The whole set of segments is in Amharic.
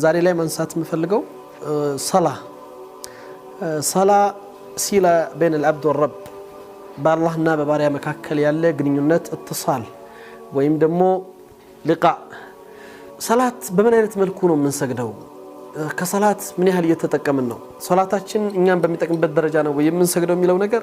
ዛሬ ላይ ማንሳት የምፈልገው ሰላ ሲላ بين العبد والرب በአላህና በባሪያ መካከል ያለ ግንኙነት اتصال ወይም ደግሞ لقاء ሰላት በምን አይነት መልኩ ነው የምንሰግደው ከሰላት ምን ያህል እየተጠቀምን ነው ሶላታችን እኛን በሚጠቅምበት ደረጃ ነው ወይ የምንሰግደው የሚለው ነገር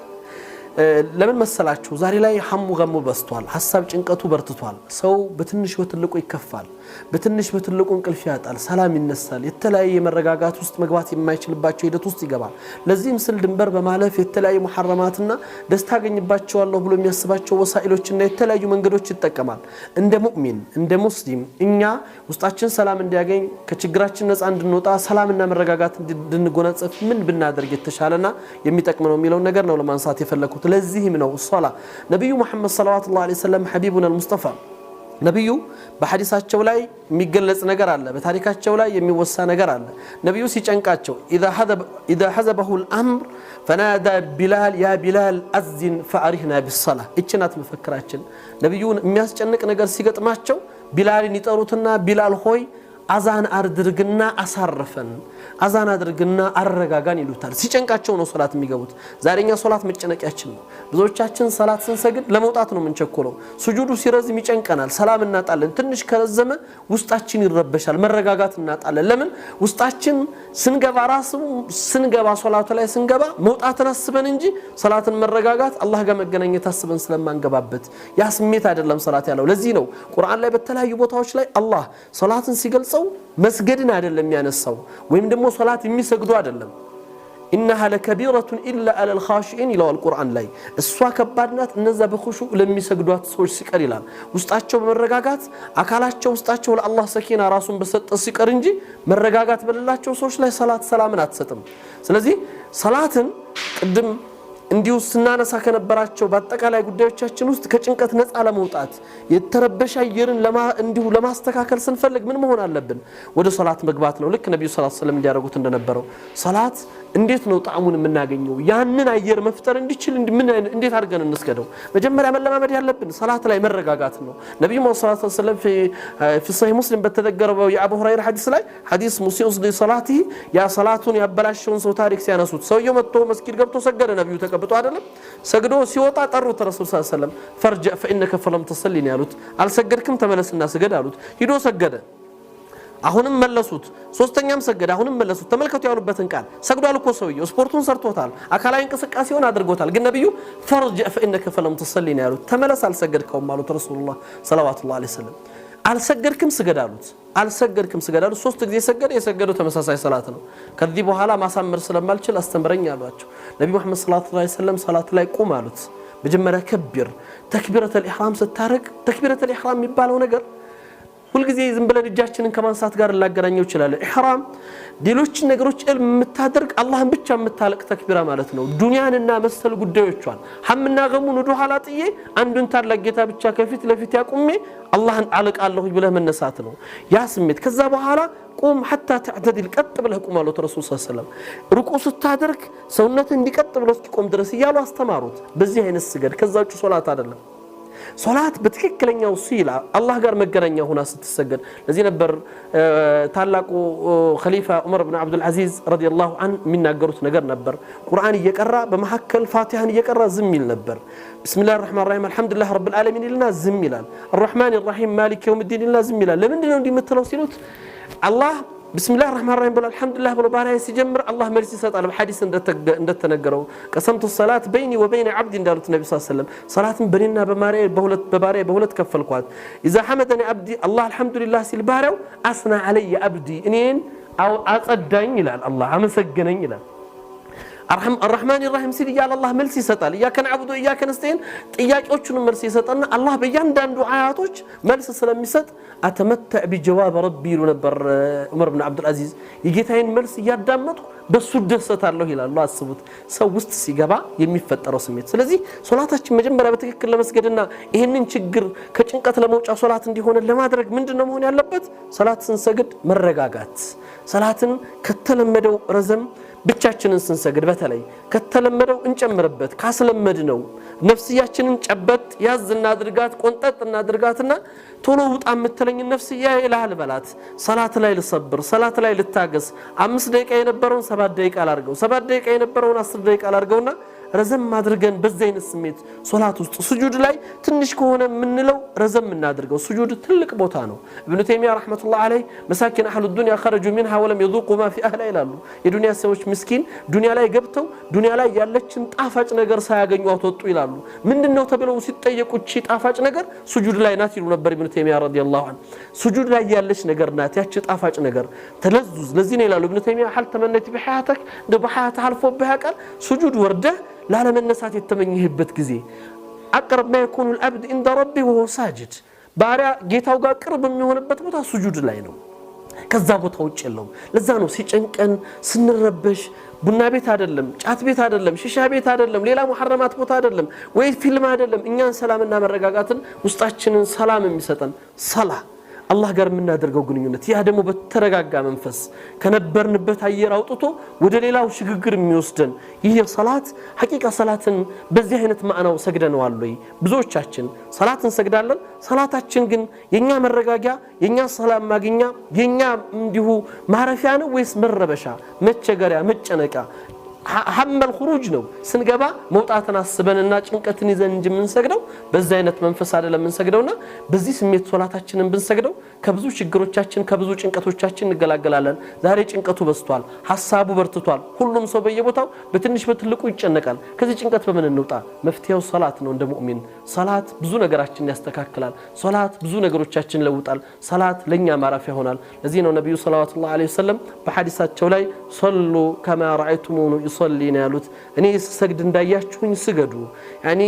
ለምን መሰላችሁ ዛሬ ላይ ሐሙ ገሙ በስቷል ሐሳብ ጭንቀቱ በርትቷል ሰው በትንሽ በትልቁ ይከፋል በትንሽ በትልቁ እንቅልፍ ያጣል ሰላም ይነሳል የተለያየ መረጋጋት ውስጥ መግባት የማይችልባቸው ሂደት ውስጥ ይገባል ለዚህም ስል ድንበር በማለፍ የተለያየ ሙሐረማትና ደስታ ያገኝባቸዋለሁ ብሎ የሚያስባቸው ወሳኢሎችና የተለያዩ መንገዶች ይጠቀማል እንደ ሙእሚን እንደ ሙስሊም እኛ ውስጣችን ሰላም እንዲያገኝ ከችግራችን ነፃ እንድንወጣ ሰላምና መረጋጋት እንድንጎናጸፍ ምን ብናደርግ የተሻለና የሚጠቅም ነው የሚለው ነገር ነው ለማንሳት የፈለኩት ለዚህም ነው ሶላ ነብዩ መሐመድ ሰለላሁ ዐለይሂ ወሰለም ሐቢቡና አልሙስጠፋ ነብዩ በሐዲሳቸው ላይ የሚገለጽ ነገር አለ በታሪካቸው ላይ የሚወሳ ነገር አለ ነብዩ ሲጨንቃቸው اذا حزبه الامر فنادى بلال يا بلال اذن فارحنا بالصلاه እችናት መፈክራችን ነብዩን የሚያስጨንቅ ነገር ሲገጥማቸው ቢላልን ይጠሩትና ቢላል ሆይ አዛን አድርግና አሳርፈን አዛን አድርግና አረጋጋን ይሉታል ሲጨንቃቸው ነው ሶላት የሚገቡት ዛሬኛ ሶላት መጨነቂያችን ነው ብዙዎቻችን ሶላት ስንሰግድ ለመውጣት ነው የምንቸኮለው ሱጁዱ ሲረዝም ይጨንቀናል ሰላም እናጣለን ትንሽ ከረዘመ ውስጣችን ይረበሻል መረጋጋት እናጣለን ለምን ውስጣችን ስንገባ ሶላቱ ላይ ስንገባ መውጣትን አስበን እንጂ ሶላትን መረጋጋት አላህ ጋር መገናኘት አስበን ስለማንገባበት ያ ስሜት አይደለም ሶላት ያለው ለዚህ ነው ቁርአን ላይ በተለያዩ ቦታዎች ላይ አላህ ሶላትን ሲገልጽ መስገድን አይደለም ያነሳው ወይም ደግሞ ሶላት የሚሰግዱ አይደለም انها لكبيره الا على الخاشعين الى القران ላይ እሷ ከባድናት እነዛ በኹሹዕ ለሚሰግዱት ሰዎች ሲቀር ይላል ውስጣቸው በመረጋጋት አካላቸው ውስጣቸው ለአላህ ሰኪና ራሱን በሰጠ ሲቀር እንጂ መረጋጋት በሌላቸው ሰዎች ላይ ሰላት ሰላምን አትሰጥም ስለዚህ ሰላትን ቅድም እንዲሁ ስናነሳ ከነበራቸው በአጠቃላይ ጉዳዮቻችን ውስጥ ከጭንቀት ነፃ ለመውጣት የተረበሻ አየርን እንዲሁ ለማስተካከል ስንፈልግ ምን መሆን አለብን ወደ ሶላት መግባት ነው ልክ ነብዩ ሰለላሁ ዐለይሂ ወሰለም እንዲያደርጉት እንደነበረው ሶላት እንዴት ነው ጣዕሙን የምናገኘው ያንን አየር መፍጠር እንዲችል እንዴት አድርገን እንስገደው መጀመሪያ መለማመድ ያለብን ሶላት ላይ መረጋጋት ነው ነብዩ ሰለላሁ ዐለይሂ ወሰለም في صحيح مسلم በተዘገረው የአቡ ሁረይራ ሐዲስ ላይ ሐዲስ ሙሲኡ ሶላቲሂ ያ ሶላቱን ያበላሸውን ሰው ታሪክ ሲያነሱት ሰውየው መጥቶ መስጊድ ገብቶ ሰገደ ነብዩ ተቀብጦ አይደለም ሰግዶ ሲወጣ ጠሩት ረሱል ሰለላሁ ዐለይሂ ወሰለም ፈርጀ فانك فلم تصلي ያሉት አልሰገድክም ተመለስና ስገድ አሉት ሂዶ ሰገደ አሁንም መለሱት ሶስተኛም ሰገደ አሁንም መለሱት ተመልከቱ ያሉበትን ቃል ሰግዷል እኮ ሰውየው ስፖርቱን ሰርቶታል አካላዊ እንቅስቃሴውን አድርጎታል ግን ነብዩ ፈርጀ فانك فلم تصلي ያሉት ተመለስ አልሰገድከውም አሉት ረሱላህ ሰለላሁ ዐለይሂ ወሰለም አልሰገድክም ስገድ አሉት ሶስት ጊዜ ሰገደ የሰገደው ተመሳሳይ ሰላት ነው ከዚህ በኋላ ማሳመር ስለማልችል አስተምረኝ አሏቸው ነብዩ መሐመድ ሰለላሁ ዐለይሂ ወሰለም ሰላት ላይ ቁም አሉት መጀመሪያ ከብር ተክቢረተል ኢህራም ስታረግ ተክቢረተል ኢህራም የሚባለው ነገር ሁሉ ጊዜ ዝም ብለን እጃችንን ከማንሳት ጋር ላገናኘው ይችላል ኢህራም ሌሎች ነገሮች የምታደርግ አላህን ብቻ የምታለቅ ተክቢራ ማለት ነው ዱንያንና መሰል ጉዳዮቿን ሐምና ገሙን ወደ ኋላ ጥዬ አንዱን ታላቅ ጌታ ብቻ ከፊት ለፊት ያቁሜ አላህን አለቃለሁ ብለህ መነሳት ነው ያ ስሜት ከዛ በኋላ ቁም حتى تعتدل ቀጥ ብለህ ቁም አሉት ረሱል ሰለላሁ ዐለይሂ ወሰለም ሩቁ ስታደርግ ሰውነት እንዲቀጥ ብሎ እስኪቆም ድረስ ይያሉ አስተማሩት በዚህ አይነት ስገድ ከዛው ሶላት አይደለም ሶላት በትክክለኛው ሲላ አላህ ጋር መገናኛ ሆና ስትሰገድ ለዚህ ነበር ታላቁ ኸሊፋ ዑመር ኢብኑ አብዱል አዚዝ ረዲየላሁ ዐንሁ የሚናገሩት ነገር ነበር ቁርአን እየቀራ በመሐከል ፋቲሃን እየቀራ ዝም ይል ነበር ቢስሚላሂር ረህማኒር ረሂም አልহামዱሊላሂ ረብል ዓለሚን ይልና ዝም ይላል الرحمن الرحيم مالك يوم الدين ይልና ዝም ይላል ለምንድን ነው እንዲመተለው ሲሉት አላህ بسم الله الرحمن الرحيم الحمد لله ብሎ ባሪያ ሲጀምር አላህ መልስ ይሰጣል በሐዲስ እንደተነገረው ቀሰምቱ الصلاه بيني وبين عبدي እንዳሉት ነብዩ ሰለላሁ ዐለይሂ ወሰለም ሰላትን በኔና በባሪያ በሁለት ከፈልኳት اذا حمدني عبدي الله الحمد لله ሲል ባሪያው አስና علي عبدي እኔን አጸዳኝ ይላል አላህ አመሰገነኝ ይላል الرحمن الرحيم ሲል ይላል አላህ መልስ ይሰጣል ያከን አብዱ ያከን እስቴን ጥያቄዎቹን መልስ ይሰጣልና አላህ በእያንዳንዱ አያቶች መልስ ስለሚሰጥ አተመተዕ بجواب ربي ነበር ዑመር ኢብኑ አብዱል አዚዝ የጌታዬን መልስ ያዳመጥኩ በሱ ደሰታለሁ ይላል አላህ አስቡት ሰው ውስጥ ሲገባ የሚፈጠረው ስሜት ስለዚህ ሶላታችን መጀመሪያ በትክክል ለመስገድና ይሄንን ችግር ከጭንቀት ለመውጫ ሶላት እንዲሆን ለማድረግ ምንድነው መሆን ያለበት ሶላት ስንሰግድ መረጋጋት ሰላትን ከተለመደው ረዘም ብቻችንን ስንሰግድ በተለይ ከተለመደው እንጨምርበት ካስለመድነው ነፍስያችንን ጨበጥ ያዝ እናድርጋት ቆንጠጥ እናድርጋትና ቶሎ ውጣ የምትለኝ ነፍስያ ይላል በላት ሰላት ላይ ልሰብር ሰላት ላይ ልታገስ 5 ደቂቃ የነበረውን 7 ደቂቃ አላርገው 7 ደቂቃ የነበረውን 10 ደቂቃ አላርገውና ረዘም አድርገን በዛይን ስሜት ሶላት ውስጥ ስጁድ ላይ ትንሽ ከሆነ ምንለው ረዘም እናድርገው ስጁድ ትልቅ ቦታ ነው ኢብኑ ተይሚያ ረህመቱላህ ዐለይሂ መሳኪን አህሉ ዱንያ خرجوا منها ولم يذوقوا ما في اهلها ይላሉ የዱንያ ሰዎች ምስኪን ዱንያ ላይ ገብተው ዱንያ ላይ ያለችን ጣፋጭ ነገር ሳያገኙ አትወጡ ይላሉ ምንድነው ተብለው ሲጠየቁ እቺ ጣፋጭ ነገር ስጁድ ላይ ናት ይሉ ነበር ኢብኑ ተይሚያ ረዲየላሁ ዐንሁ ስጁድ ላይ ያለች ነገር ናት ያቺ ጣፋጭ ነገር ተለዙዝ ለዚህ ነው ይላሉ ኢብኑ ተይሚያ حل تمنيت بحياتك بحياتك አልፎ በያቀር ስጁድ ወርደ لا ለመነሳት የተመኘህበት ጊዜ አቅርብ ما يكون العبد عند ربه وهو ساجد ባሪያ ጌታው ጋር ቅርብ የሚሆንበት ቦታ ስጁድ ላይ ነው ከዛ ቦታ ውጭ የለውም ለዛ ነው ሲጨንቀን ስንረበሽ ቡና ቤት አይደለም ጫት ቤት አይደለም ሺሻ ቤት አይደለም ሌላ ሙሐረማት ቦታ አይደለም ወይ ፊልም አይደለም እኛን ሰላምና መረጋጋትን ውስጣችንን ሰላም የሚሰጠን ሰላ አላህ ጋር የምናደርገው ግንኙነት ያ ደግሞ በተረጋጋ መንፈስ ከነበርንበት አየር አውጥቶ ወደ ሌላው ሽግግር የሚወስደን ይሄ ሰላት ሐቂቃ ሰላትን በዚህ አይነት ማዕናው ሰግደናል ወይ ብዙዎቻችን ሰላትን ሰግዳለን ሰላታችን ግን የኛ መረጋጋያ የኛ ሰላም ማግኛ የኛ እንዲሁ ማረፊያ ነው ወይስ መረበሻ መቸገሪያ መጨነቃ حمل الخروج ነው ስንገባ መውጣትን አስበንና ጭንቀትን ይዘን እንጂ ምን ሰግደው በዛ አይነት መንፈስ አይደለም ምን ሰግደውና በዚህ ስሜት ሶላታችንን ብንሰግደው ከብዙ ችግሮቻችን ከብዙ ጭንቀቶቻችን እንገላገላለን ዛሬ ጭንቀቱ በስቷል ሐሳቡ በርትቷል ሁሉም ሰው በየቦታው በትንሽ በትልቁ ይጨነቃል ከዚህ ጭንቀት በምን እንውጣ መፍትሄው ሶላት ነው እንደ ሙእሚን ሶላት ብዙ ነገራችንን ያስተካክላል ሶላት ብዙ ነገሮቻችንን ለውጣል ሶላት ለኛ ማረፊያ ይሆናል ለዚህ ነው ነብዩ ሰለላሁ ዐለይሂ ወሰለም በሐዲሳቸው ላይ ሶሉ ከማ ረአይቱሙኑ ይصلينا ያሉት እኔ ስሰግድ እንዳያችሁኝ ስገዱ ያኒ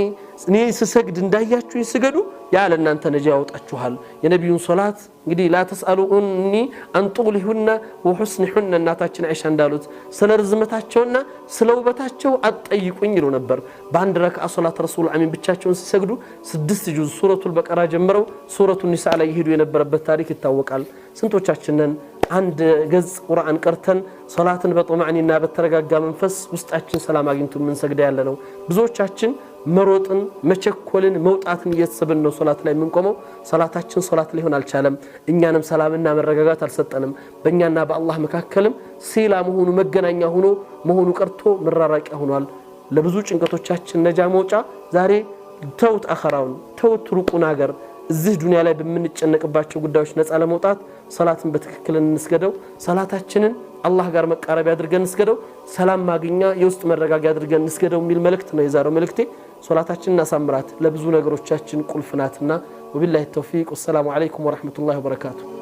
እኔ ስሰግድ እንዳያችሁኝ ስገዱ ያለ እናንተ ነጃ ያወጣችኋል የነብዩን ሶላት እንግዲህ لا تسالوني عن طولهن وحسنهن እናታችን አይሻ እንዳሉት ስለ ርዝመታቸውና ስለ ውበታቸው አጠይቁኝ ይሉ ነበር በአንድ ረክዓ ሶላት ረሱል አሚን ብቻቸውን ሲሰግዱ 6 ጁዝ ሱረቱል በቀራ ጀምረው ሱረቱን ኒሳ ላይ ይሄዱ የነበረበት ታሪክ ይታወቃል ስንቶቻችንን አንድ ገጽ ቁርአን ቀርተን ሶላትን በጥማዕኒና በተረጋጋ መንፈስ ውስጣችን ሰላም አግኝቶ ምን ሰግዳ ያለ ነው ብዙዎቻችን መሮጥን መቸኮልን መውጣትን እየተሰበን ነው ሶላት ላይ ምን ቆመው ሶላታችን ሶላት ሊሆን አልቻለም እኛንም ሰላምና መረጋጋት አልሰጠንም በእኛና በአላህ መካከልም ሲላ መሆኑ መገናኛ መሆኑ ቀርቶ መራራቂያ ሆኗል ለብዙ ጭንቀቶቻችን ነጃ መውጫ ዛሬ ተውት አኸራውን ተውት ሩቁን አገር እዚህ ዱንያ ላይ በምንጨነቅባቸው ጉዳዮች ነፃ ለመውጣት ሶላትን በትክክል እንስገደው ሶላታችንን አላህ ጋር መቃረብ ያድርገን እንስገደው ሰላም ማግኛ የውስጥ መረጋጋት ያድርገን እንስገደው ሚል መልእክት ነው የዛሬው መልእክቴ ሶላታችንን እናሳምራት ለብዙ ነገሮቻችን ቁልፍ ናትና ወቢላሂ ተውፊቅ ወሰላሙ አለይኩም ወራህመቱላሂ ወበረካቱ